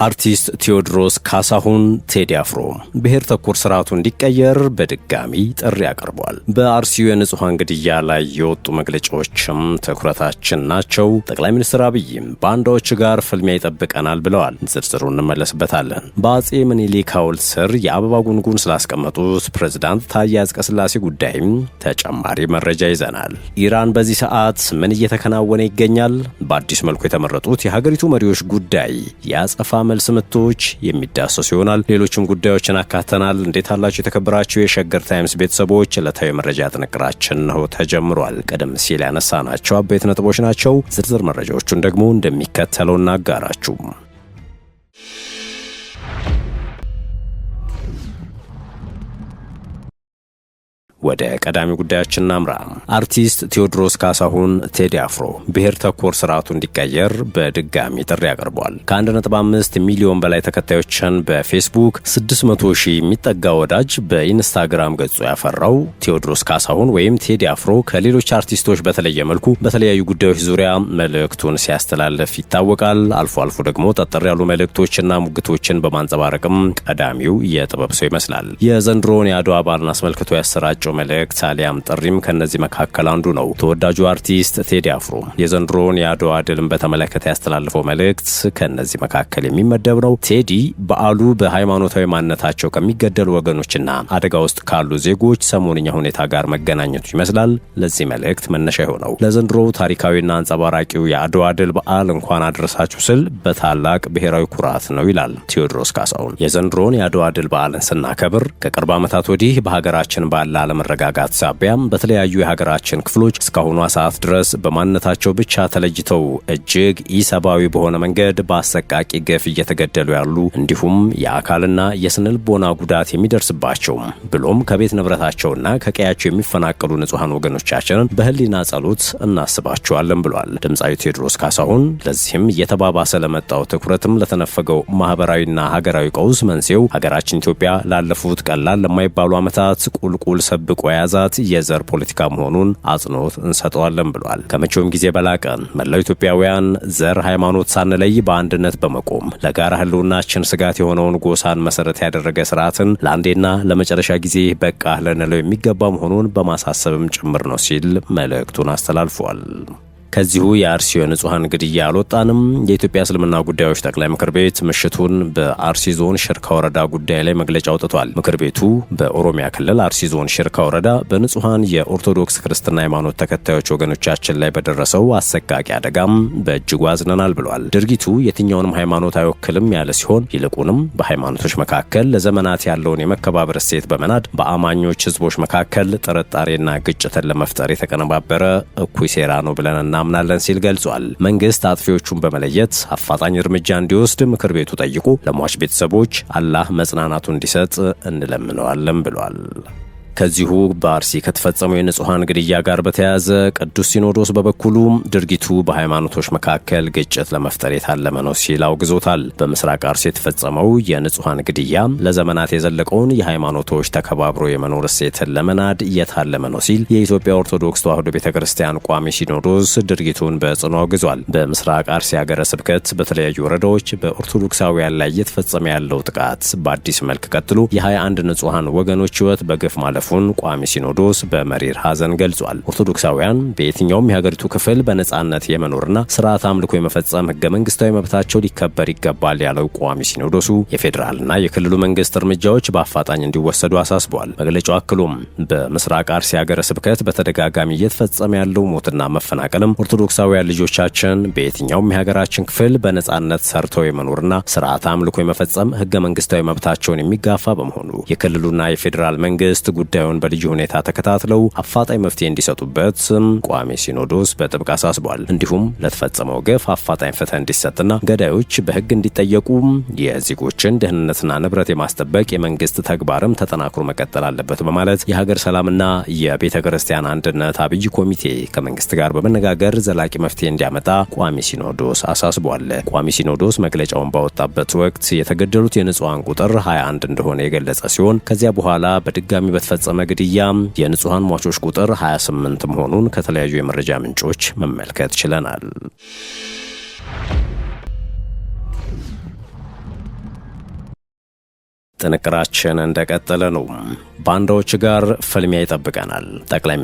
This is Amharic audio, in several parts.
አርቲስት ቴዎድሮስ ካሳሁን ቴዲ አፍሮ ብሔር ተኮር ስርዓቱ እንዲቀየር በድጋሚ ጥሪ አቅርቧል። በአርሲው የንጹሃን ግድያ ላይ የወጡ መግለጫዎችም ትኩረታችን ናቸው። ጠቅላይ ሚኒስትር አብይም ባንዳዎች ጋር ፍልሚያ ይጠብቀናል ብለዋል። ዝርዝሩን እንመለስበታለን። በአጼ ምኒልክ ሐውልት ስር የአበባ ጉንጉን ስላስቀመጡት ፕሬዝዳንት ታዬ አጽቀሥላሴ ጉዳይም ተጨማሪ መረጃ ይዘናል። ኢራን በዚህ ሰዓት ምን እየተከናወነ ይገኛል? በአዲስ መልኩ የተመረጡት የሀገሪቱ መሪዎች ጉዳይ ያጸፋ መልስ ምቶች የሚዳሰሱ ይሆናል። ሌሎችም ጉዳዮችን አካተናል። እንዴት አላችሁ የተከበራችሁ የሸገር ታይምስ ቤተሰቦች? ዕለታዊ መረጃ ጥንቅራችን ነው ተጀምሯል። ቀደም ሲል ያነሳናቸው አበይት ነጥቦች ናቸው። ዝርዝር መረጃዎቹን ደግሞ እንደሚከተለው እናጋራችሁ። ወደ ቀዳሚ ጉዳያችን እናምራ። አርቲስት ቴዎድሮስ ካሳሁን ቴዲ አፍሮ ብሔር ተኮር ስርዓቱ እንዲቀየር በድጋሚ ጥሪ አቅርቧል። ከ1.5 ሚሊዮን በላይ ተከታዮችን በፌስቡክ 600 ሺህ የሚጠጋ ወዳጅ በኢንስታግራም ገጹ ያፈራው ቴዎድሮስ ካሳሁን ወይም ቴዲ አፍሮ ከሌሎች አርቲስቶች በተለየ መልኩ በተለያዩ ጉዳዮች ዙሪያ መልእክቱን ሲያስተላልፍ ይታወቃል። አልፎ አልፎ ደግሞ ጠጠር ያሉ መልእክቶችና ሙግቶችን በማንጸባረቅም ቀዳሚው የጥበብ ሰው ይመስላል። የዘንድሮውን የአድዋ በዓልን አስመልክቶ ያሰራጨው መልእክት አሊያም ጥሪም ከነዚህ መካከል አንዱ ነው። ተወዳጁ አርቲስት ቴዲ አፍሮ የዘንድሮውን የአድዋ ድልን በተመለከተ ያስተላልፈው መልእክት ከነዚህ መካከል የሚመደብ ነው። ቴዲ በዓሉ በሃይማኖታዊ ማንነታቸው ከሚገደሉ ወገኖችና አደጋ ውስጥ ካሉ ዜጎች ሰሞንኛ ሁኔታ ጋር መገናኘቱ ይመስላል ለዚህ መልእክት መነሻ የሆነው። ለዘንድሮው ታሪካዊና አንጸባራቂው የአድዋ ድል በዓል እንኳን አደረሳችሁ ስል በታላቅ ብሔራዊ ኩራት ነው ይላል ቴዎድሮስ ካሳሁን። የዘንድሮውን የአድዋ ድል በዓልን ስናከብር ከቅርብ ዓመታት ወዲህ በሀገራችን ባለ መረጋጋት ሳቢያም በተለያዩ የሀገራችን ክፍሎች እስካሁኗ ሰዓት ድረስ በማንነታቸው ብቻ ተለይተው እጅግ ኢሰብአዊ በሆነ መንገድ በአሰቃቂ ግፍ እየተገደሉ ያሉ እንዲሁም የአካልና የስነልቦና ጉዳት የሚደርስባቸው ብሎም ከቤት ንብረታቸውና ከቀያቸው የሚፈናቀሉ ንጹሃን ወገኖቻችንን በህሊና ጸሎት እናስባቸዋለን ብሏል ድምፃዊ ቴዎድሮስ ካሳሁን። ለዚህም እየተባባሰ ለመጣው ትኩረትም ለተነፈገው ማህበራዊና ሀገራዊ ቀውስ መንስኤው ሀገራችን ኢትዮጵያ ላለፉት ቀላል ለማይባሉ ዓመታት ቁልቁል ሰብቆ የያዛት የዘር ፖለቲካ መሆኑን አጽንኦት እንሰጠዋለን ብሏል። ከመቼውም ጊዜ በላቀ መላው ኢትዮጵያውያን ዘር፣ ሃይማኖት ሳንለይ በአንድነት በመቆም ለጋራ ህልውናችን ስጋት የሆነውን ጎሳን መሰረት ያደረገ ስርዓትን ለአንዴና ለመጨረሻ ጊዜ በቃ ልንለው የሚገባ መሆኑን በማሳሰብም ጭምር ነው ሲል መልእክቱን አስተላልፏል። ከዚሁ የአርሲው ንጹሃን ግድያ አልወጣንም። የኢትዮጵያ እስልምና ጉዳዮች ጠቅላይ ምክር ቤት ምሽቱን በአርሲ ዞን ሽርካ ወረዳ ጉዳይ ላይ መግለጫ አውጥቷል። ምክር ቤቱ በኦሮሚያ ክልል አርሲ ዞን ሽርካ ወረዳ በንጹሃን የኦርቶዶክስ ክርስትና ሃይማኖት ተከታዮች ወገኖቻችን ላይ በደረሰው አሰቃቂ አደጋም በእጅጉ አዝነናል ብሏል። ድርጊቱ የትኛውንም ሃይማኖት አይወክልም ያለ ሲሆን ይልቁንም በሃይማኖቶች መካከል ለዘመናት ያለውን የመከባበር እሴት በመናድ በአማኞች ህዝቦች መካከል ጥርጣሬና ግጭትን ለመፍጠር የተቀነባበረ እኩይ ሴራ ነው ብለን እናምናለን ሲል ገልጿል። መንግስት አጥፊዎቹን በመለየት አፋጣኝ እርምጃ እንዲወስድ ምክር ቤቱ ጠይቆ ለሟች ቤተሰቦች አላህ መጽናናቱ እንዲሰጥ እንለምነዋለን ብሏል። ከዚሁ በአርሲ ከተፈጸመው የንጹሃን ግድያ ጋር በተያያዘ ቅዱስ ሲኖዶስ በበኩሉ ድርጊቱ በሃይማኖቶች መካከል ግጭት ለመፍጠር የታለመ ነው ሲል አውግዞታል። በምስራቅ አርሲ የተፈጸመው የንጹሃን ግድያ ለዘመናት የዘለቀውን የሃይማኖቶች ተከባብሮ የመኖር እሴትን ለመናድ የታለመ ነው ሲል የኢትዮጵያ ኦርቶዶክስ ተዋሕዶ ቤተክርስቲያን ቋሚ ሲኖዶስ ድርጊቱን በጽኑ አውግዟል። በምስራቅ አርሲ ሀገረ ስብከት በተለያዩ ወረዳዎች በኦርቶዶክሳውያን ላይ እየተፈጸመ ያለው ጥቃት በአዲስ መልክ ቀጥሎ የ21 ንጹሃን ወገኖች ህይወት በግፍ ማለፉ ቋሚ ሲኖዶስ በመሪር ሐዘን ገልጿል። ኦርቶዶክሳውያን በየትኛውም የሀገሪቱ ክፍል በነጻነት የመኖርና ስርዓት አምልኮ የመፈጸም ህገ መንግስታዊ መብታቸው ሊከበር ይገባል ያለው ቋሚ ሲኖዶሱ የፌዴራልና የክልሉ መንግስት እርምጃዎች በአፋጣኝ እንዲወሰዱ አሳስቧል። መግለጫው አክሎም በምስራቅ አርሲ ሀገረ ስብከት በተደጋጋሚ እየተፈጸመ ያለው ሞትና መፈናቀልም ኦርቶዶክሳውያን ልጆቻችን በየትኛውም የሀገራችን ክፍል በነጻነት ሰርተው የመኖርና ስርዓት አምልኮ የመፈጸም ህገ መንግስታዊ መብታቸውን የሚጋፋ በመሆኑ የክልሉና የፌዴራል መንግስት ጉዳዩን በልዩ ሁኔታ ተከታትለው አፋጣኝ መፍትሄ እንዲሰጡበት ቋሚ ሲኖዶስ በጥብቅ አሳስቧል። እንዲሁም ለተፈጸመው ግፍ አፋጣኝ ፍትህ እንዲሰጥና ገዳዮች በህግ እንዲጠየቁ የዜጎችን ደህንነትና ንብረት የማስጠበቅ የመንግስት ተግባርም ተጠናክሮ መቀጠል አለበት በማለት የሀገር ሰላምና የቤተ ክርስቲያን አንድነት አብይ ኮሚቴ ከመንግስት ጋር በመነጋገር ዘላቂ መፍትሄ እንዲያመጣ ቋሚ ሲኖዶስ አሳስቧል። ቋሚ ሲኖዶስ መግለጫውን ባወጣበት ወቅት የተገደሉት የንጹሃን ቁጥር 21 እንደሆነ የገለጸ ሲሆን ከዚያ በኋላ በድጋሚ በተፈጸመ ግድያ የንጹሃን ሟቾች ቁጥር 28 መሆኑን ከተለያዩ የመረጃ ምንጮች መመልከት ችለናል። ጥንቅራችን እንደቀጠለ ነው። ባንዳዎች ጋር ፍልሚያ ይጠብቀናል። ጠቅላይ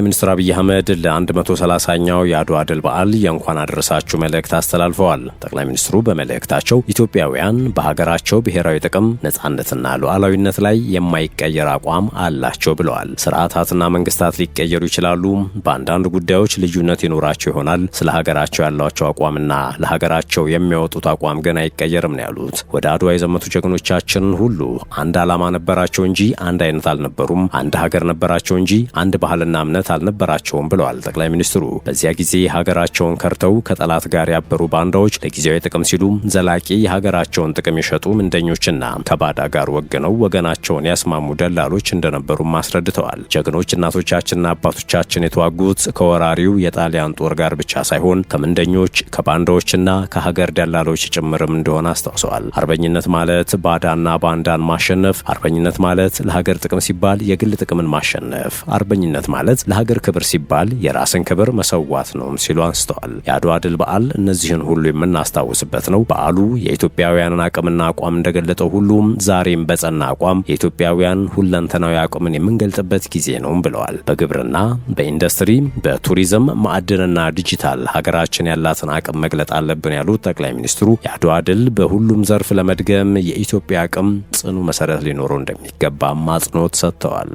ሚኒስትር አብይ አህመድ ለ130ኛው የአድዋ ድል በዓል የእንኳን አደረሳችሁ መልእክት አስተላልፈዋል። ጠቅላይ ሚኒስትሩ በመልእክታቸው ኢትዮጵያውያን በሀገራቸው ብሔራዊ ጥቅም፣ ነጻነትና ሉዓላዊነት ላይ የማይቀየር አቋም አላቸው ብለዋል። ስርዓታትና መንግስታት ሊቀየሩ ይችላሉ፣ በአንዳንድ ጉዳዮች ልዩነት ይኖራቸው ይሆናል። ስለ ሀገራቸው ያላቸው አቋምና ለሀገራቸው የሚያወጡት አቋም ግን አይቀየርም ነው ያሉት። ወደ አድዋ የዘመቱ ጀግኖቻችን ሁሉ አንድ ዓላማ ነበራቸው እንጂ አንድ አይነት አልነበሩም። አንድ ሀገር ነበራቸው እንጂ አንድ ባህልና እምነት አልነበራቸውም ብለዋል ጠቅላይ ሚኒስትሩ። በዚያ ጊዜ ሀገራቸውን ከርተው ከጠላት ጋር ያበሩ ባንዳዎች ለጊዜያዊ ጥቅም ሲሉ ዘላቂ የሀገራቸውን ጥቅም የሸጡ ምንደኞችና ከባዳ ጋር ወግነው ወገናቸውን ያስማሙ ደላሎች እንደነበሩም አስረድተዋል። ጀግኖች እናቶቻችንና አባቶቻችን የተዋጉት ከወራሪው የጣሊያን ጦር ጋር ብቻ ሳይሆን ከምንደኞች ከባንዳዎችና ከሀገር ደላሎች ጭምርም እንደሆነ አስታውሰዋል። አርበኝነት ማለት ባዳና ባንዳን ማሸነፍ፣ አርበኝነት ማለት ለሀገር ጥቅም ሲባል የግል ጥቅምን ማሸነፍ፣ አርበኝነት ማለት ለሀገር ክብር ሲባል የራስን ክብር መሰዋት ነው ሲሉ አንስተዋል። የአድዋ ድል በዓል እነዚህን ሁሉ የምናስታውስበት ነው። በዓሉ የኢትዮጵያውያንን አቅምና አቋም እንደገለጠው ሁሉም ዛሬም በጸና አቋም የኢትዮጵያውያን ሁለንተናዊ አቅምን የምንገልጥበት ጊዜ ነው ብለዋል። በግብርና፣ በኢንዱስትሪ፣ በቱሪዝም፣ ማዕድንና ዲጂታል ሀገራችን ያላትን አቅም መግለጥ አለብን ያሉት ጠቅላይ ሚኒስትሩ የአድዋ ድል በሁሉም ዘርፍ ለመድገም የኢትዮጵያ አቅም ጽኑ መሰረት ሊኖረው እንደሚገባ አጽንኦት ሰጥተዋል።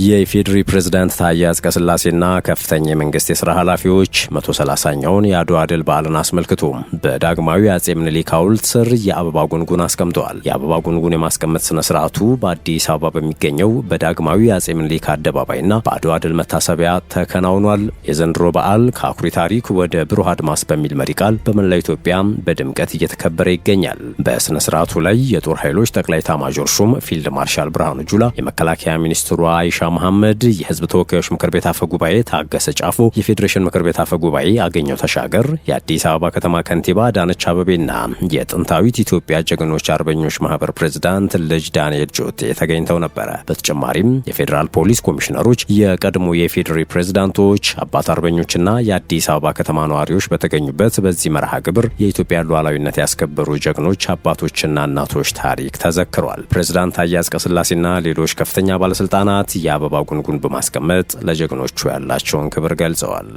የኢፌዴሪ ፕሬዝዳንት ታዬ አጽቀሥላሴና ከፍተኛ የመንግስት የሥራ ኃላፊዎች 130ኛውን የአድዋ ድል በዓልን አስመልክቶ በዳግማዊ አጼ ምኒልክ ሐውልት ስር የአበባ ጉንጉን አስቀምጠዋል። የአበባ ጉንጉን የማስቀመጥ ስነ ስርዓቱ በአዲስ አበባ በሚገኘው በዳግማዊ አጼ ምኒልክ አደባባይና በአድዋ ድል መታሰቢያ ተከናውኗል። የዘንድሮ በዓል ከአኩሪ ታሪክ ወደ ብሩህ አድማስ በሚል መሪ ቃል በመላው ኢትዮጵያ በድምቀት እየተከበረ ይገኛል። በስነ ስርዓቱ ላይ የጦር ኃይሎች ጠቅላይ ኤታማዦር ሹም ፊልድ ማርሻል ብርሃኑ ጁላ፣ የመከላከያ ሚኒስትሩ አይሻ መሐመድ፣ የህዝብ ተወካዮች ምክር ቤት አፈ ጉባኤ ታገሰ ጫፎ፣ የፌዴሬሽን ምክር ቤት አፈ ጉባኤ አገኘው ተሻገር፣ የአዲስ አበባ ከተማ ከንቲባ አዳነች አቤቤና የጥንታዊት ኢትዮጵያ ጀግኖች አርበኞች ማህበር ፕሬዝዳንት ልጅ ዳንኤል ጆቴ ተገኝተው ነበረ። በተጨማሪም የፌዴራል ፖሊስ ኮሚሽነሮች፣ የቀድሞ የፌዴሪ ፕሬዝዳንቶች፣ አባት አርበኞችና የአዲስ አበባ ከተማ ነዋሪዎች በተገኙበት በዚህ መርሃ ግብር የኢትዮጵያ ሉዓላዊነት ያስከበሩ ጀግኖች አባቶችና እናቶች ታሪክ ተዘክሯል። ፕሬዝዳንት ታዬ አጽቀሥላሴና ሌሎች ከፍተኛ ባለስልጣናት የአበባ ጉንጉን በማስቀመጥ ለጀግኖቹ ያላቸውን ክብር ገልጸዋል።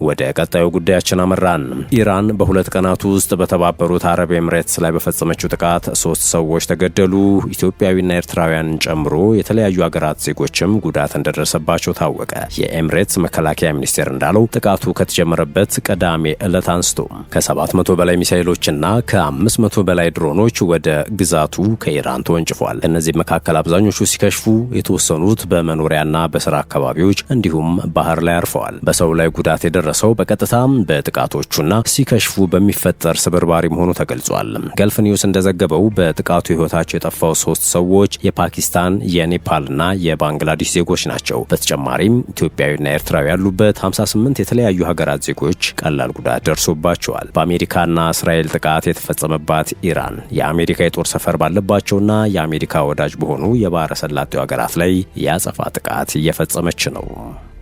ወደ ቀጣዩ ጉዳያችን አመራን። ኢራን በሁለት ቀናት ውስጥ በተባበሩት አረብ ኤምሬትስ ላይ በፈጸመችው ጥቃት 3 ሰዎች ተገደሉ። ኢትዮጵያዊና ኤርትራውያንን ጨምሮ የተለያዩ ሀገራት ዜጎችም ጉዳት እንደደረሰባቸው ታወቀ። የኤምሬትስ መከላከያ ሚኒስቴር እንዳለው ጥቃቱ ከተጀመረበት ቅዳሜ ዕለት አንስቶ ከ700 በላይ ሚሳኤሎችና ከ500 በላይ ድሮኖች ወደ ግዛቱ ከኢራን ተወንጭፏል። ከእነዚህ መካከል አብዛኞቹ ሲከሽፉ፣ የተወሰኑት በመኖሪያና በስራ አካባቢዎች እንዲሁም ባህር ላይ አርፈዋል። በሰው ላይ ጉዳት ደረሰው በቀጥታም በጥቃቶቹና ሲከሽፉ በሚፈጠር ስብርባሪ መሆኑ ተገልጿል። ገልፍ ኒውስ እንደዘገበው በጥቃቱ ሕይወታቸው የጠፋው 3 ሰዎች የፓኪስታን፣ የኔፓልና የባንግላዴሽ ዜጎች ናቸው። በተጨማሪም ኢትዮጵያዊና ኤርትራዊ ያሉበት 58 የተለያዩ ሀገራት ዜጎች ቀላል ጉዳት ደርሶባቸዋል። በአሜሪካና እስራኤል ጥቃት የተፈጸመባት ኢራን የአሜሪካ የጦር ሰፈር ባለባቸውና የአሜሪካ ወዳጅ በሆኑ የባህረ ሰላጤው ሀገራት ላይ የአጸፋ ጥቃት እየፈጸመች ነው።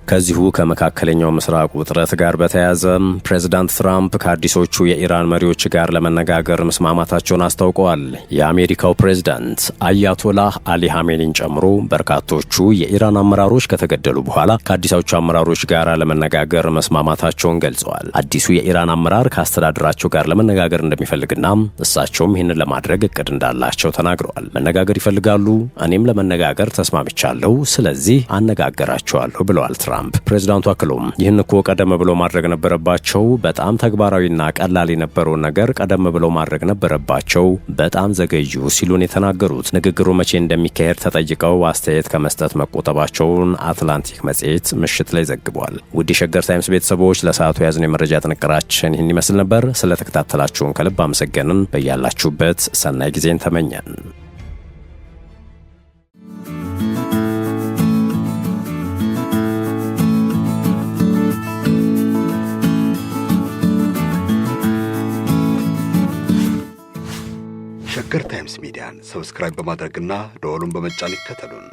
ከዚሁ ከመካከለኛው ምስራቅ ውጥረት ጋር በተያያዘ ፕሬዝዳንት ትራምፕ ከአዲሶቹ የኢራን መሪዎች ጋር ለመነጋገር መስማማታቸውን አስታውቀዋል። የአሜሪካው ፕሬዝዳንት አያቶላህ አሊ ሐሜኒን ጨምሮ በርካቶቹ የኢራን አመራሮች ከተገደሉ በኋላ ከአዲሶቹ አመራሮች ጋር ለመነጋገር መስማማታቸውን ገልጸዋል። አዲሱ የኢራን አመራር ከአስተዳደራቸው ጋር ለመነጋገር እንደሚፈልግና እሳቸውም ይህንን ለማድረግ እቅድ እንዳላቸው ተናግረዋል። መነጋገር ይፈልጋሉ፣ እኔም ለመነጋገር ተስማምቻለሁ፣ ስለዚህ አነጋገራቸዋለሁ ብለዋል ትራምፕ። ፕሬዝዳንቱ አክሎም ይህን እኮ ቀደም ብሎ ማድረግ ነበረባቸው፣ በጣም ተግባራዊና ቀላል የነበረውን ነገር ቀደም ብሎ ማድረግ ነበረባቸው፣ በጣም ዘገዩ ሲሉን የተናገሩት። ንግግሩ መቼ እንደሚካሄድ ተጠይቀው አስተያየት ከመስጠት መቆጠባቸውን አትላንቲክ መጽሔት ምሽት ላይ ዘግቧል። ውድ የሸገር ታይምስ ቤተሰቦች ለሰዓቱ የያዝነው የመረጃ ጥንቅራችን ይህን ይመስል ነበር። ስለተከታተላችሁን ከልብ አመሰገንን። በያላችሁበት ሰናይ ጊዜን ተመኘን። ሸገር ታይምስ ሚዲያን ሰብስክራይብ በማድረግና ደወሉን በመጫን ይከተሉን።